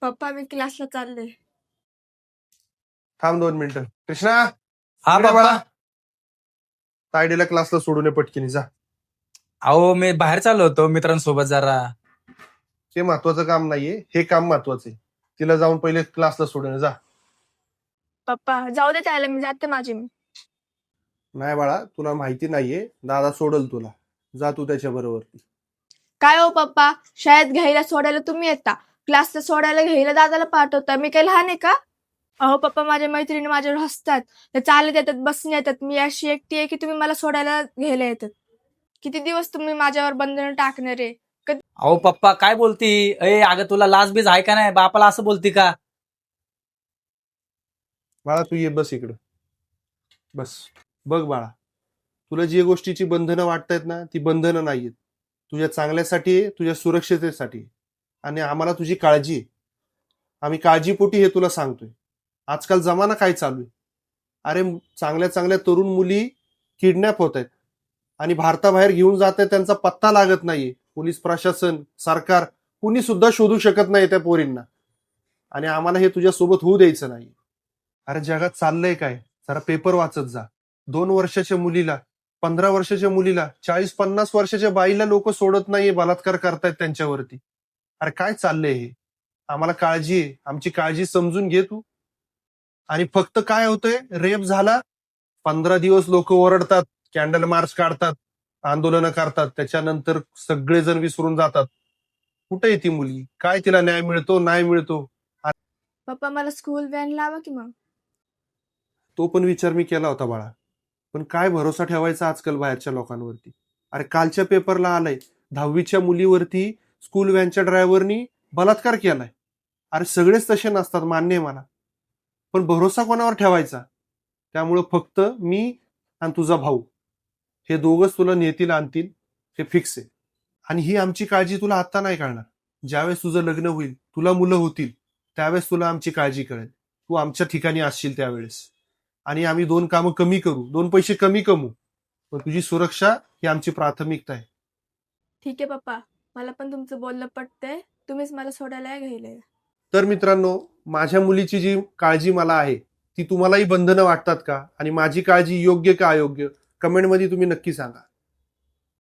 पप्पा मी क्लासला चालले. थांब 2 मिनिटं. कृष्णा हा इकडे बाबा. बाळा. तायडीला क्लासला सोडून ये पटकिनी जा. अहो मी बाहेर चाललो होतो मित्रांसोबत जरा. ते महत्वाचं काम नाहीये, हे काम महत्वाचं आहे. तिला जाऊन पहिले क्लासला सोडून ये, जा. पप्पा जाऊ दे त्याला, मी जाते माझी मी. नाही बाळा, तुला माहिती नाहीये, दादा सोडल तुला. जा तू त्याच्या बरोबर. काय हो पप्पा, शाळेत घ्यायला सोडायला तुम्ही येता, क्लासला सोडायला घ्यायला दादाला पाठवता. मी काही लहान आहे का? अहो पप्पा, माझ्या मैत्रिणी माझ्यावर हसतात. ते चालत येतात, बसणे येतात. मी अशी एकटी आहे की तुम्ही मला सोडायला घ्यायला येतात. किती दिवस तुम्ही माझ्यावर बंधन टाकणार आहे? अहो पप्पा काय बोलती? अगं तुला लाज बीज आहे का नाही? बापाला असं बोलती का? बाळा तू ये, बस इकडं. बस. बघ बाळा, तुला जी गोष्टीची बंधनं वाटतायत ना, ती बंधनं नाहीयेत. तुझ्या चांगल्यासाठी आहे, तुझ्या सुरक्षिततेसाठी आहे. आणि आम्हाला तुझी काळजी आहे. आम्ही काळजीपोटी हे तुला सांगतोय. आजकाल जमाना काय चालू आहे? अरे चांगल्या चांगल्या तरुण मुली किडनॅप होत आहेत आणि भारताबाहेर घेऊन जात आहेत, त्यांचा पत्ता लागत नाहीये. पोलीस प्रशासन, सरकार कुणी सुद्धा शोधू शकत नाही त्या पोरींना. आणि आम्हाला हे तुझ्यासोबत होऊ द्यायचं नाही. अरे जगात चाललंय काय? जरा पेपर वाचत जा. 2 वर्षाच्या मुलीला, 15 वर्षाच्या मुलीला, 40-50 वर्षाच्या बाईला लोक सोडत नाहीये, बलात्कार करतायत त्यांच्यावरती. अरे काय चाललंय हे? आम्हाला काळजी आहे, आमची काळजी समजून घे तू. आणि फक्त काय होतंय, रेप झाला 15 दिवस लोक ओरडतात, कॅन्डल मार्च काढतात, आंदोलनं करतात, त्याच्यानंतर सगळेजण विसरून जातात. कुठे आहे ती मुलगी? काय तिला न्याय मिळतो नाही मिळतो? पप्पा मला स्कूल व्हॅन लावा की मग. तो पण विचार मी केला होता बाळा, पण काय भरोसा ठेवायचा आजकाल बाहेरच्या लोकांवरती? अरे कालच्या पेपरला आलंय, 10वीच्या मुलीवरती स्कूल व्हॅनच्या ड्रायव्हरनी बलात्कार केलाय. अरे सगळेच तसे नसतात, मान्य आहे मला, पण भरोसा कोणावर ठेवायचा? त्यामुळं फक्त मी आणि तुझा भाऊ हे दोघच तुला नेतील आणतील, हे फिक्स आहे. आणि ही आमची काळजी तुला आता नाही कळणार. ज्यावेळेस तुझं लग्न होईल, तुला मुलं होतील, त्यावेळेस तुला आमची काळजी कळेल. तू आमच्या ठिकाणी असशील त्यावेळेस. आणि आम्ही 2 कामं कमी करू, 2 पैसे कमी कमवू, पण तुझी सुरक्षा ही आमची प्राथमिकता आहे. ठीक आहे पप्पा, मला पण तुमचं बोलणं पटतंय. तुम्हीच मला सोडायला घ्यायला या. तर मित्रांनो, माझ्या मुलीची जी काळजी मला आहे, ती तुम्हालाही बंधनं वाटतात का? आणि माझी काळजी योग्य का अयोग्य? कमेंटमध्ये तुम्ही नक्की सांगा.